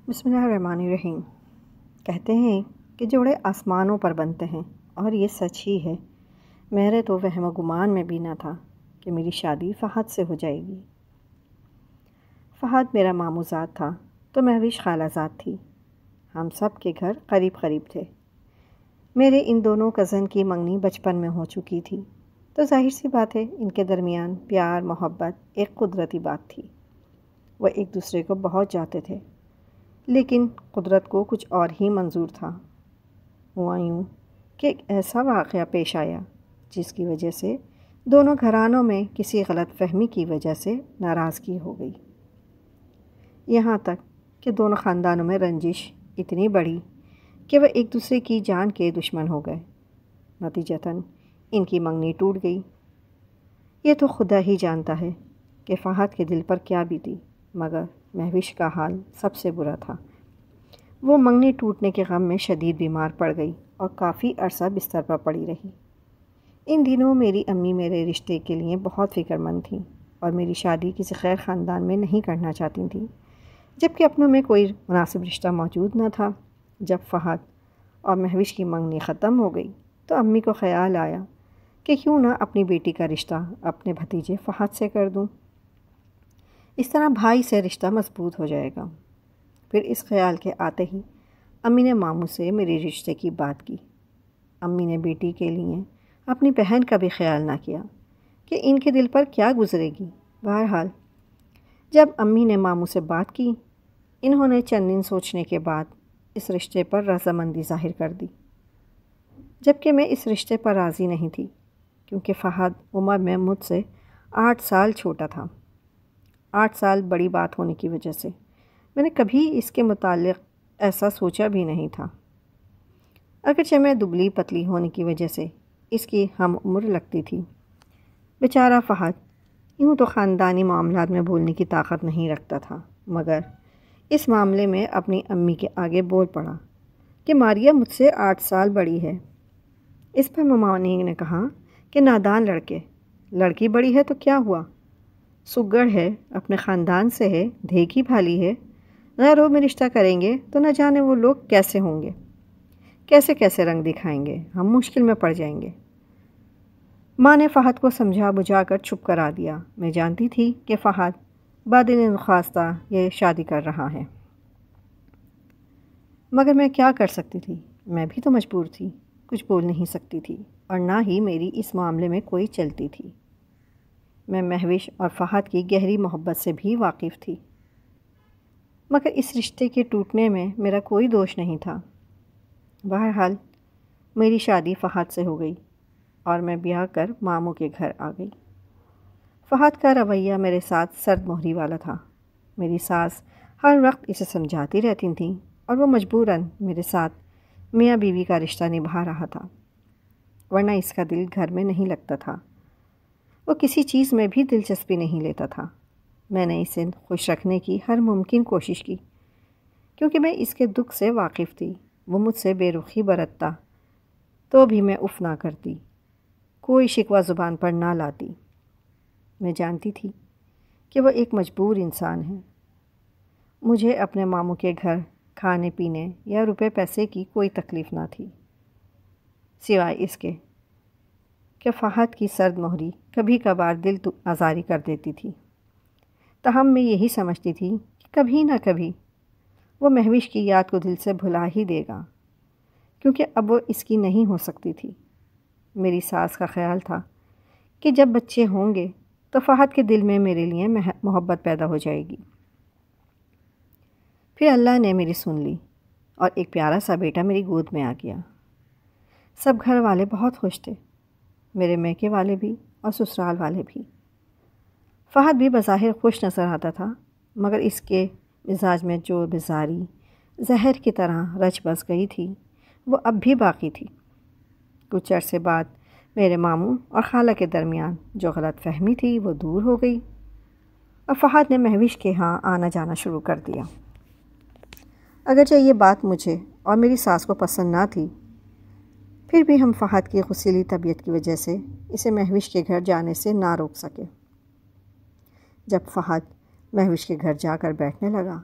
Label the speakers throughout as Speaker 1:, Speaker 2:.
Speaker 1: بسم اللہ الرحمن الرحیم۔ کہتے ہیں کہ جوڑے آسمانوں پر بنتے ہیں، اور یہ سچ ہی ہے۔ میرے تو وہم و گمان میں بھی نہ تھا کہ میری شادی فہد سے ہو جائے گی۔ فہد میرا ماموں زاد تھا تو مہوش خالہ زاد تھی۔ ہم سب کے گھر قریب قریب تھے۔ میرے ان دونوں کزن کی منگنی بچپن میں ہو چکی تھی، تو ظاہر سی بات ہے ان کے درمیان پیار محبت ایک قدرتی بات تھی۔ وہ ایک دوسرے کو بہت چاہتے تھے، لیکن قدرت کو کچھ اور ہی منظور تھا۔ ہوا یوں کہ ایک ایسا واقعہ پیش آیا جس کی وجہ سے دونوں گھرانوں میں کسی غلط فہمی کی وجہ سے ناراضگی ہو گئی، یہاں تک کہ دونوں خاندانوں میں رنجش اتنی بڑھی کہ وہ ایک دوسرے کی جان کے دشمن ہو گئے۔ نتیجتاً ان کی منگنی ٹوٹ گئی۔ یہ تو خدا ہی جانتا ہے کہ فہد کے دل پر کیا بیتی، مگر مہوش کا حال سب سے برا تھا۔ وہ منگنی ٹوٹنے کے غم میں شدید بیمار پڑ گئی اور کافی عرصہ بستر پر پڑی رہی۔ ان دنوں میری امی میرے رشتے کے لیے بہت فکر مند تھیں اور میری شادی کسی خیر خاندان میں نہیں کرنا چاہتی تھیں، جبکہ اپنوں میں کوئی مناسب رشتہ موجود نہ تھا۔ جب فہد اور مہوش کی منگنی ختم ہو گئی تو امی کو خیال آیا کہ کیوں نہ اپنی بیٹی کا رشتہ اپنے بھتیجے فہد سے کر دوں، اس طرح بھائی سے رشتہ مضبوط ہو جائے گا۔ پھر اس خیال کے آتے ہی امی نے ماموں سے میرے رشتے کی بات کی۔ امی نے بیٹی کے لیے اپنی بہن کا بھی خیال نہ کیا کہ ان کے دل پر کیا گزرے گی۔ بہرحال جب امی نے ماموں سے بات کی، انہوں نے چند دن سوچنے کے بعد اس رشتے پر رضامندی ظاہر کر دی، جبکہ میں اس رشتے پر راضی نہیں تھی، کیونکہ فہد عمر میں مجھ سے 8 سال چھوٹا تھا۔ 8 سال بڑی بات ہونے کی وجہ سے میں نے کبھی اس کے متعلق ایسا سوچا بھی نہیں تھا، اگرچہ میں دبلی پتلی ہونے کی وجہ سے اس کی ہم عمر لگتی تھی۔ بیچارہ فہد یوں تو خاندانی معاملات میں بولنے کی طاقت نہیں رکھتا تھا، مگر اس معاملے میں اپنی امی کے آگے بول پڑا کہ ماریہ مجھ سے 8 سال بڑی ہے۔ اس پر ممانی نے کہا کہ نادان لڑکی بڑی ہے تو کیا ہوا، سگڑ ہے، اپنے خاندان سے ہے، دھیکی بھالی ہے، غیروں میں رشتہ کریں گے تو نہ جانے وہ لوگ کیسے ہوں گے، کیسے کیسے رنگ دکھائیں گے، ہم مشکل میں پڑ جائیں گے۔ ماں نے فہد کو سمجھا بجھا کر چپ کرا دیا۔ میں جانتی تھی کہ فہد بادل نخواستہ یہ شادی کر رہا ہے، مگر میں کیا کر سکتی تھی؟ میں بھی تو مجبور تھی، کچھ بول نہیں سکتی تھی، اور نہ ہی میری اس معاملے میں کوئی چلتی تھی۔ میں مہوش اور فہد کی گہری محبت سے بھی واقف تھی، مگر اس رشتے کے ٹوٹنے میں میرا کوئی دوش نہیں تھا۔ بہرحال میری شادی فہد سے ہو گئی اور میں بیاہ کر ماموں کے گھر آ گئی۔ فہد کا رویہ میرے ساتھ سرد مہری والا تھا۔ میری ساس ہر وقت اسے سمجھاتی رہتی تھیں اور وہ مجبوراً میرے ساتھ میاں بیوی کا رشتہ نبھا رہا تھا، ورنہ اس کا دل گھر میں نہیں لگتا تھا۔ وہ کسی چیز میں بھی دلچسپی نہیں لیتا تھا۔ میں نے اسے خوش رکھنے کی ہر ممکن کوشش کی، کیونکہ میں اس کے دکھ سے واقف تھی۔ وہ مجھ سے بے رخی برتتا تو بھی میں اف نہ کرتی، کوئی شکوہ زبان پر نہ لاتی۔ میں جانتی تھی کہ وہ ایک مجبور انسان ہے۔ مجھے اپنے ماموں کے گھر کھانے پینے یا روپے پیسے کی کوئی تکلیف نہ تھی، سوائے اس کے کہ فہد کی سرد مہری کبھی کبھار دل آزاری کر دیتی تھی۔ تاہم میں یہی سمجھتی تھی کہ کبھی نہ کبھی وہ مہوش کی یاد کو دل سے بھلا ہی دے گا، کیونکہ اب وہ اس کی نہیں ہو سکتی تھی۔ میری ساس کا خیال تھا کہ جب بچے ہوں گے تو فہد کے دل میں میرے لیے محبت پیدا ہو جائے گی۔ پھر اللہ نے میری سن لی اور ایک پیارا سا بیٹا میری گود میں آ گیا۔ سب گھر والے بہت خوش تھے، میرے میکے والے بھی اور سسرال والے بھی۔ فہد بھی بظاہر خوش نظر آتا تھا، مگر اس کے مزاج میں جو بیزاری زہر کی طرح رچ بس گئی تھی وہ اب بھی باقی تھی۔ کچھ عرصے بعد میرے ماموں اور خالہ کے درمیان جو غلط فہمی تھی وہ دور ہو گئی اور فہد نے مہوش کے ہاں آنا جانا شروع کر دیا۔ اگرچہ یہ بات مجھے اور میری ساس کو پسند نہ تھی، پھر بھی ہم فہد کی غصیلی طبیعت کی وجہ سے اسے مہوش کے گھر جانے سے نہ روک سکے۔ جب فہد مہوش کے گھر جا کر بیٹھنے لگا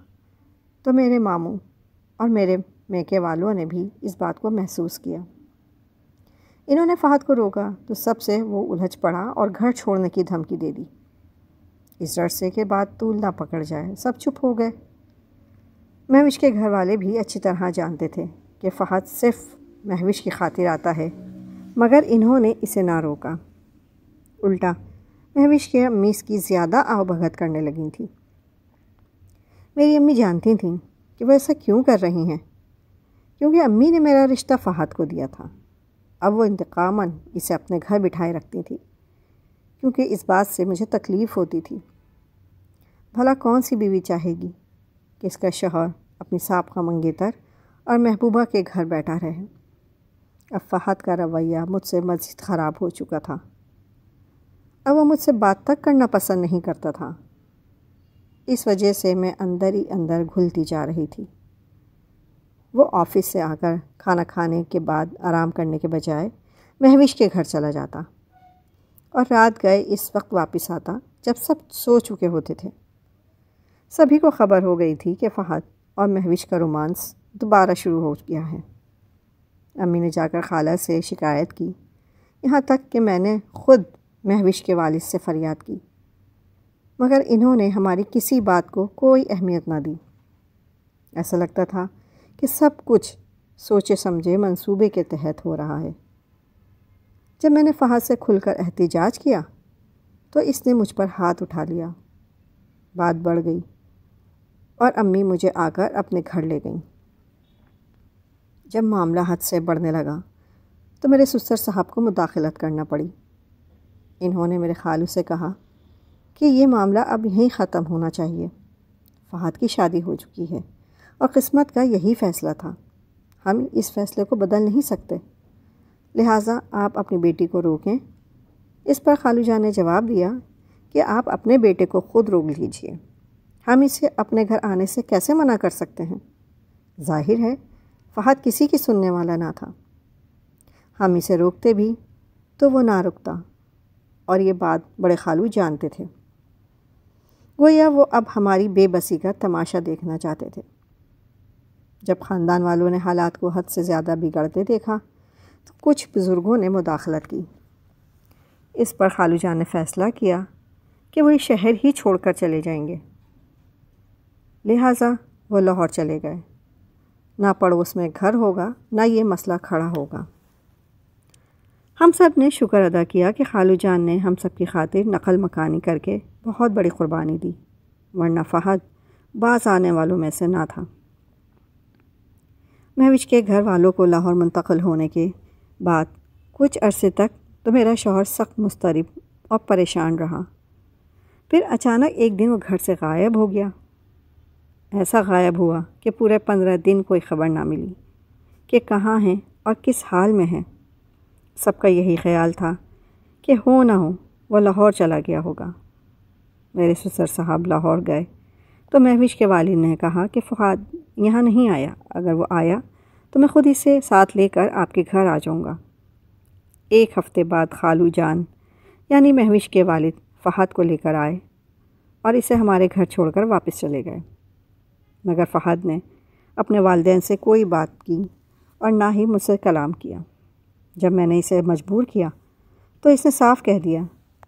Speaker 1: تو میرے ماموں اور میرے میکے والوں نے بھی اس بات کو محسوس کیا۔ انہوں نے فہد کو روکا تو سب سے وہ الجھ پڑا اور گھر چھوڑنے کی دھمکی دے دی۔ اس ڈر سے کہ بات طول نہ پکڑ جائے سب چپ ہو گئے۔ مہوش کے گھر والے بھی اچھی طرح جانتے تھے کہ فہد صرف مہوش کی خاطر آتا ہے، مگر انہوں نے اسے نہ روکا۔ الٹا مہوش کی امی اس کی زیادہ آؤ بھگت کرنے لگی تھیں۔ میری امی جانتی تھیں کہ وہ ایسا کیوں کر رہی ہیں، کیونکہ امی نے میرا رشتہ فہد کو دیا تھا۔ اب وہ انتقاماً اسے اپنے گھر بٹھائے رکھتی تھی، کیونکہ اس بات سے مجھے تکلیف ہوتی تھی۔ بھلا کون سی بیوی چاہے گی کہ اس کا شوہر اپنی سابقہ منگیتر اور محبوبہ کے گھر بیٹھا رہے؟ اب فہد کا رویہ مجھ سے مزید خراب ہو چکا تھا۔ اب وہ مجھ سے بات تک کرنا پسند نہیں کرتا تھا۔ اس وجہ سے میں اندر ہی اندر گھلتی جا رہی تھی۔ وہ آفس سے آ کر کھانا کھانے کے بعد آرام کرنے کے بجائے مہوش کے گھر چلا جاتا اور رات گئے اس وقت واپس آتا جب سب سو چکے ہوتے تھے۔ سبھی کو خبر ہو گئی تھی کہ فہد اور مہوش کا رومانس دوبارہ شروع ہو گیا ہے۔ امی نے جا کر خالہ سے شکایت کی، یہاں تک کہ میں نے خود مہوش کے والد سے فریاد کی، مگر انہوں نے ہماری کسی بات کو کوئی اہمیت نہ دی۔ ایسا لگتا تھا کہ سب کچھ سوچے سمجھے منصوبے کے تحت ہو رہا ہے۔ جب میں نے فہد سے کھل کر احتجاج کیا تو اس نے مجھ پر ہاتھ اٹھا لیا۔ بات بڑھ گئی اور امی مجھے آ کر اپنے گھر لے گئیں۔ جب معاملہ حد سے بڑھنے لگا تو میرے سسر صاحب کو مداخلت کرنا پڑی۔ انہوں نے میرے خالو سے کہا کہ یہ معاملہ اب یہیں ختم ہونا چاہیے۔ فہد کی شادی ہو چکی ہے اور قسمت کا یہی فیصلہ تھا، ہم اس فیصلے کو بدل نہیں سکتے، لہٰذا آپ اپنی بیٹی کو روکیں۔ اس پر خالو جان نے جواب دیا کہ آپ اپنے بیٹے کو خود روک لیجئے، ہم اسے اپنے گھر آنے سے کیسے منع کر سکتے ہیں؟ ظاہر ہے فہد کسی کی سننے والا نہ تھا۔ ہم اسے روکتے بھی تو وہ نہ رکتا، اور یہ بات بڑے خالو جانتے تھے۔ گویا وہ اب ہماری بے بسی کا تماشا دیکھنا چاہتے تھے۔ جب خاندان والوں نے حالات کو حد سے زیادہ بگڑتے دیکھا تو کچھ بزرگوں نے مداخلت کی۔ اس پر خالو جان نے فیصلہ کیا کہ وہ شہر ہی چھوڑ کر چلے جائیں گے، لہٰذا وہ لاہور چلے گئے۔ نہ پڑوس میں گھر ہوگا، نہ یہ مسئلہ کھڑا ہوگا۔ ہم سب نے شکر ادا کیا کہ خالو جان نے ہم سب کی خاطر نقل مکانی کر کے بہت بڑی قربانی دی، ورنہ فہد باز آنے والوں میں سے نہ تھا۔ مہوش کے گھر والوں کو لاہور منتقل ہونے کے بعد کچھ عرصے تک تو میرا شوہر سخت مضطرب اور پریشان رہا۔ پھر اچانک ایک دن وہ گھر سے غائب ہو گیا۔ ایسا غائب ہوا کہ پورے 15 دن کوئی خبر نہ ملی کہ کہاں ہیں اور کس حال میں ہیں۔ سب کا یہی خیال تھا کہ ہو نہ ہو وہ لاہور چلا گیا ہوگا۔ میرے سسر صاحب لاہور گئے تو مہوش کے والد نے کہا کہ فہد یہاں نہیں آیا، اگر وہ آیا تو میں خود اسے ساتھ لے کر آپ کے گھر آ جاؤں گا۔ ایک ہفتے بعد خالو جان یعنی مہوش کے والد فہد کو لے کر آئے اور اسے ہمارے گھر چھوڑ کر واپس چلے گئے، مگر فہد نے اپنے والدین سے کوئی بات کی اور نہ ہی مجھ سے کلام کیا۔ جب میں نے اسے مجبور کیا تو اس نے صاف کہہ دیا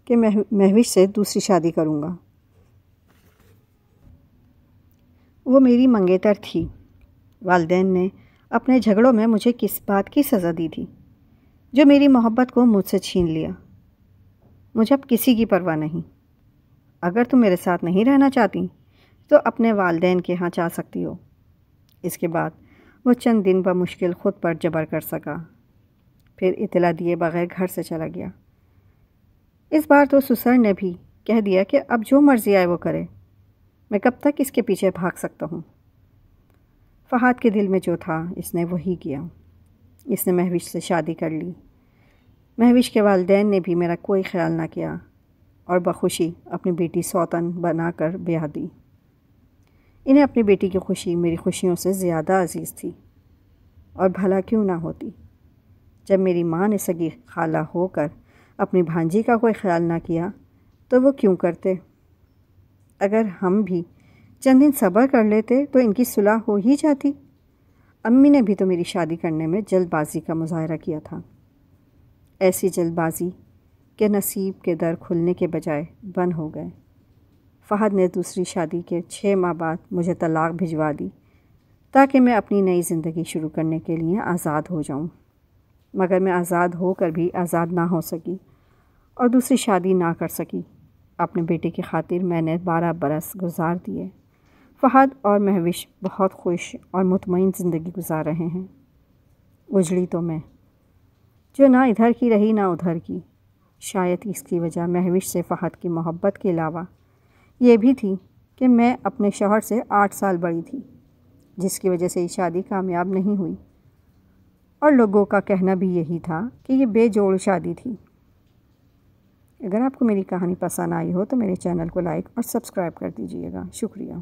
Speaker 1: کہ میں مہوش سے دوسری شادی کروں گا۔ وہ میری منگیتر تھی۔ والدین نے اپنے جھگڑوں میں مجھے کس بات کی سزا دی تھی جو میری محبت کو مجھ سے چھین لیا؟ مجھے اب کسی کی پرواہ نہیں۔ اگر تم میرے ساتھ نہیں رہنا چاہتی تو اپنے والدین کے ہاں جا سکتی ہو۔ اس کے بعد وہ چند دن بمشکل خود پر جبر کر سکا، پھر اطلاع دیے بغیر گھر سے چلا گیا۔ اس بار تو سسر نے بھی کہہ دیا کہ اب جو مرضی آئے وہ کرے، میں کب تک اس کے پیچھے بھاگ سکتا ہوں۔ فہد کے دل میں جو تھا اس نے وہی کیا۔ اس نے مہوش سے شادی کر لی۔ مہوش کے والدین نے بھی میرا کوئی خیال نہ کیا اور بخوشی اپنی بیٹی سوتن بنا کر بیاہ دی۔ انہیں اپنی بیٹی کی خوشی میری خوشیوں سے زیادہ عزیز تھی، اور بھلا کیوں نہ ہوتی؟ جب میری ماں نے سگی خالہ ہو کر اپنی بھانجی کا کوئی خیال نہ کیا تو وہ کیوں کرتے؟ اگر ہم بھی چند دن صبر کر لیتے تو ان کی صلح ہو ہی جاتی۔ امی نے بھی تو میری شادی کرنے میں جلد بازی کا مظاہرہ کیا تھا، ایسی جلد بازی کہ نصیب کے در کھلنے کے بجائے بند ہو گئے۔ فہد نے دوسری شادی کے 6 ماہ بعد مجھے طلاق بھجوا دی تاکہ میں اپنی نئی زندگی شروع کرنے کے لیے آزاد ہو جاؤں، مگر میں آزاد ہو کر بھی آزاد نہ ہو سکی اور دوسری شادی نہ کر سکی۔ اپنے بیٹے کی خاطر میں نے 12 برس گزار دیے۔ فہد اور مہوش بہت خوش اور مطمئن زندگی گزار رہے ہیں۔ اجڑی تو میں، جو نہ ادھر کی رہی نہ ادھر کی۔ شاید اس کی وجہ مہوش سے فہد کی محبت کے علاوہ یہ بھی تھی کہ میں اپنے شوہر سے 8 سال بڑی تھی، جس کی وجہ سے یہ شادی کامیاب نہیں ہوئی، اور لوگوں کا کہنا بھی یہی تھا کہ یہ بے جوڑ شادی تھی۔ اگر آپ کو میری کہانی پسند آئی ہو تو میرے چینل کو لائک اور سبسکرائب کر دیجیے گا۔ شکریہ۔